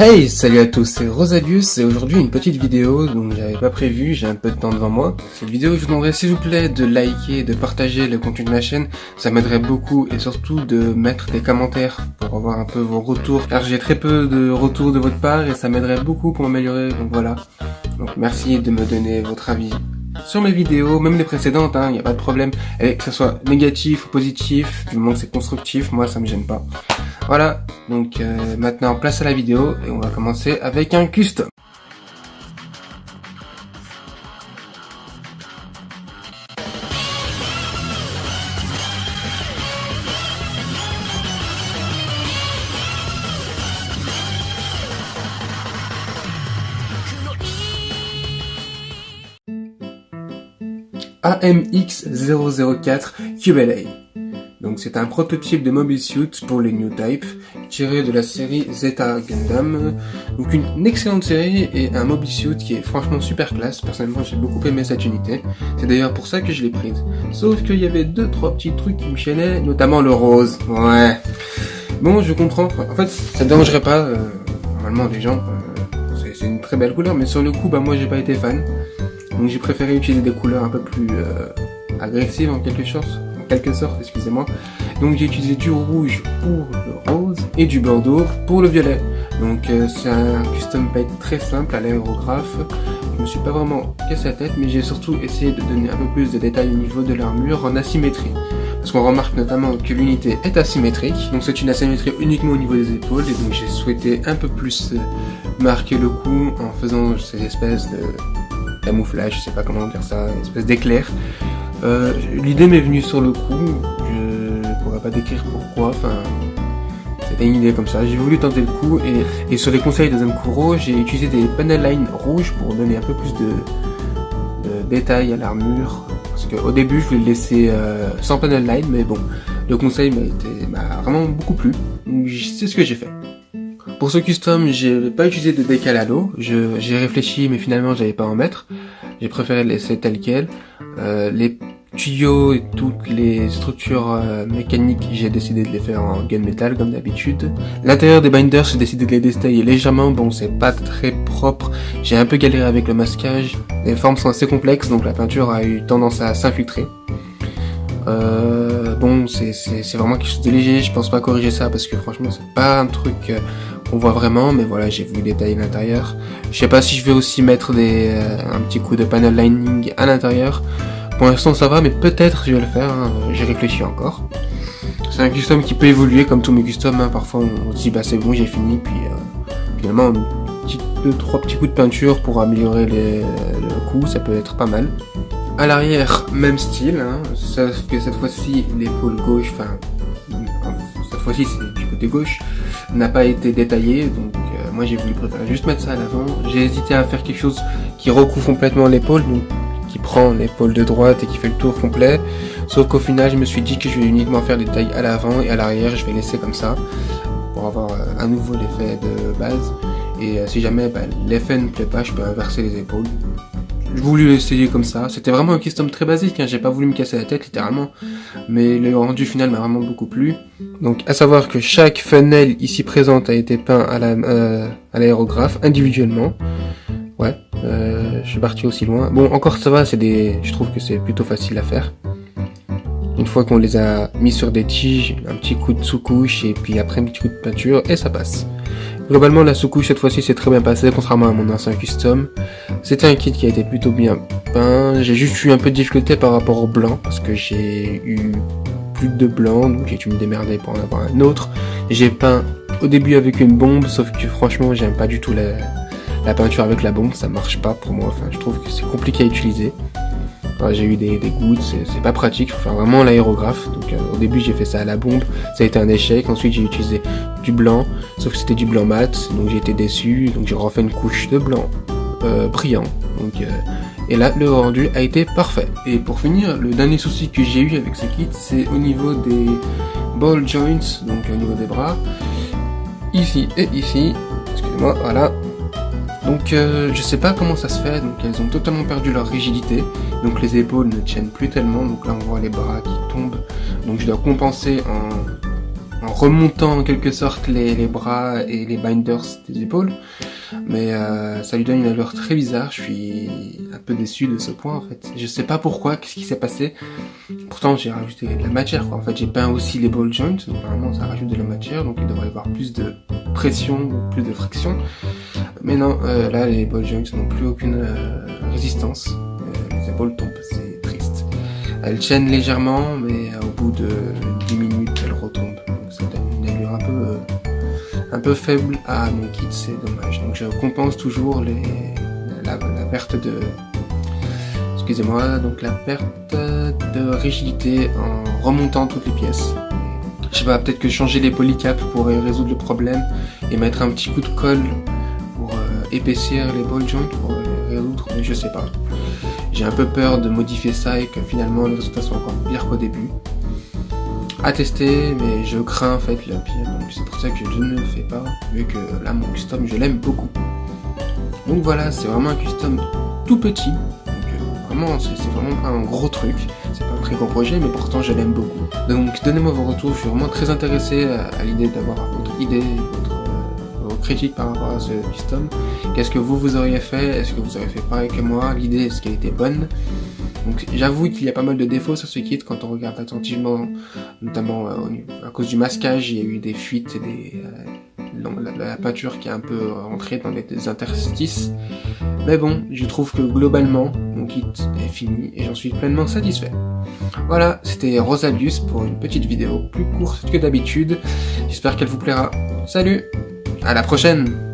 Hey, salut à tous, c'est Rosabius et aujourd'hui une petite vidéo dont j'avais pas prévu, j'ai un peu de temps devant moi. Cette vidéo, je vous demanderai s'il vous plaît de liker, de partager le contenu de ma chaîne, ça m'aiderait beaucoup et surtout de mettre des commentaires pour avoir un peu vos retours car j'ai très peu de retours de votre part et ça m'aiderait beaucoup pour m'améliorer, donc voilà. Donc merci de me donner votre avis sur mes vidéos, même les précédentes, y a pas de problème, et que ce soit négatif ou positif, du moment que c'est constructif, moi ça me gêne pas. Voilà, donc maintenant place à la vidéo et on va commencer avec un custom. AMX004 QLA. Donc c'est un prototype de mobile suit pour les New Type, tiré de la série Zeta Gundam. Donc une excellente série et un mobile suit qui est franchement super classe. Personnellement j'ai beaucoup aimé cette unité. C'est d'ailleurs pour ça que je l'ai prise. Sauf qu'il y avait 2-3 petits trucs qui me chaînaient, notamment le rose. Ouais. Bon, je comprends. En fait, ça ne dérangerait pas. Normalement les gens, c'est une très belle couleur, mais sur le coup, moi j'ai pas été fan. Donc j'ai préféré utiliser des couleurs un peu plus agressives en quelque sorte, excusez-moi. Donc j'ai utilisé du rouge pour le rose et du bordeaux pour le violet. Donc c'est un custom paint très simple à l'aérographe. Je me suis pas vraiment cassé la tête, mais j'ai surtout essayé de donner un peu plus de détails au niveau de l'armure en asymétrie. Parce qu'on remarque notamment que l'unité est asymétrique, donc c'est une asymétrie uniquement au niveau des épaules, et donc j'ai souhaité un peu plus marquer le coup en faisant ces espèces de camouflage, je sais pas comment dire ça, une espèce d'éclair. L'idée m'est venue sur le coup, je pourrais pas décrire pourquoi, c'était une idée comme ça, j'ai voulu tenter le coup et sur les conseils de Zamkuro, j'ai utilisé des panel lines rouges pour donner un peu plus de détails à l'armure, parce qu'au début je voulais le laisser sans panel line, mais bon, le conseil m'a vraiment beaucoup plu, donc c'est ce que j'ai fait. Pour ce custom, j'ai pas utilisé de décal à l'eau, j'ai réfléchi mais finalement j'avais pas à en mettre, j'ai préféré le laisser tel quel. Les tuyaux et toutes les structures mécaniques, j'ai décidé de les faire en gunmetal comme d'habitude. L'intérieur des binders, j'ai décidé de les détailler légèrement, bon c'est pas très propre, j'ai un peu galéré avec le masquage, les formes sont assez complexes donc la peinture a eu tendance à s'infiltrer. Bon c'est vraiment quelque chose de léger, je pense pas corriger ça parce que franchement c'est pas un truc qu'on voit vraiment, mais voilà j'ai voulu détailler l'intérieur. Je sais pas si je vais aussi mettre un petit coup de panel lining à l'intérieur. Pour l'instant ça va, mais peut-être je vais le faire, j'ai réfléchi encore. C'est un custom qui peut évoluer comme tous mes customs, parfois on se dit c'est bon j'ai fini, puis finalement 2-3 petits coups de peinture pour améliorer le coup, ça peut être pas mal. À l'arrière, même style, sauf que cette fois-ci l'épaule gauche, cette fois-ci c'est du côté gauche, n'a pas été détaillé, donc moi j'ai voulu préférer juste mettre ça à l'avant. J'ai hésité à faire quelque chose qui recouvre complètement l'épaule, donc qui prend l'épaule de droite et qui fait le tour complet, sauf qu'au final je me suis dit que je vais uniquement faire des tailles à l'avant et à l'arrière je vais laisser comme ça pour avoir à nouveau l'effet de base, et si jamais l'effet ne plaît pas je peux inverser les épaules. J'ai voulu l'essayer comme ça, c'était vraiment un custom très basique, j'ai pas voulu me casser la tête littéralement, mais le rendu final m'a vraiment beaucoup plu. Donc à savoir que chaque funnel ici présente a été peint à l'aérographe individuellement. Ouais, je suis parti aussi loin. Bon, encore ça va, je trouve que c'est plutôt facile à faire. Une fois qu'on les a mis sur des tiges, un petit coup de sous-couche et puis après un petit coup de peinture et ça passe. Globalement, la sous-couche cette fois-ci s'est très bien passée, contrairement à mon ancien custom. C'était un kit qui a été plutôt bien peint. J'ai juste eu un peu de difficulté par rapport au blanc, parce que j'ai eu plus de blanc, donc j'ai dû me démerder pour en avoir un autre. J'ai peint au début avec une bombe, sauf que franchement, j'aime pas du tout la peinture avec la bombe, ça marche pas pour moi, je trouve que c'est compliqué à utiliser. J'ai eu des gouttes, c'est pas pratique, faut faire vraiment l'aérographe. Donc au début j'ai fait ça à la bombe, ça a été un échec. Ensuite j'ai utilisé du blanc, sauf que c'était du blanc mat, donc j'ai été déçu. Donc j'ai refait une couche de blanc brillant. Donc et là le rendu a été parfait. Et pour finir, le dernier souci que j'ai eu avec ce kit, c'est au niveau des ball joints, donc au niveau des bras, ici et ici. Excusez-moi, voilà. Donc je sais pas comment ça se fait, donc elles ont totalement perdu leur rigidité, donc les épaules ne tiennent plus tellement, donc là on voit les bras qui tombent, donc je dois compenser en remontant en quelque sorte les bras et les binders des épaules. Mais ça lui donne une allure très bizarre, je suis un peu déçu de ce point en fait. Je sais pas pourquoi, qu'est-ce qui s'est passé. Pourtant j'ai rajouté de la matière quoi. En fait j'ai peint aussi les ball joints, donc normalement ça rajoute de la matière, donc il devrait y avoir plus de pression, plus de friction. Mais non, là les ball joints n'ont plus aucune résistance, les épaules tombent, c'est triste. Elles tiennent légèrement, mais au bout de 10 minutes elles retombent, donc ça donne une allure un peu faible à mon kit, c'est dommage. Donc je compense toujours la perte de... Excusez-moi, donc la perte de rigidité en remontant toutes les pièces. Je sais pas, peut-être que changer les polycaps pourrait résoudre le problème et mettre un petit coup de colle pour épaissir les ball joints pour les résoudre, mais je sais pas. J'ai un peu peur de modifier ça et que finalement le résultat soit encore pire qu'au début. À tester, mais je crains en fait le pire, donc c'est pour ça que je ne le fais pas, vu que là mon custom je l'aime beaucoup. Donc voilà, c'est vraiment un custom tout petit, donc vraiment c'est vraiment pas un gros truc, c'est pas un très gros projet, mais pourtant je l'aime beaucoup. Donc donnez-moi vos retours, je suis vraiment très intéressé à l'idée d'avoir votre idée, vos critiques par rapport à ce custom. Qu'est-ce que vous auriez fait? Est-ce que vous auriez fait pareil que moi? L'idée, est-ce qu'elle était bonne? Donc j'avoue qu'il y a pas mal de défauts sur ce kit quand on regarde attentivement, notamment à cause du masquage, il y a eu des fuites et la peinture qui est un peu rentrée dans des interstices. Mais bon, je trouve que globalement, mon kit est fini et j'en suis pleinement satisfait. Voilà, c'était Rosalius pour une petite vidéo plus courte que d'habitude. J'espère qu'elle vous plaira. Salut, à la prochaine!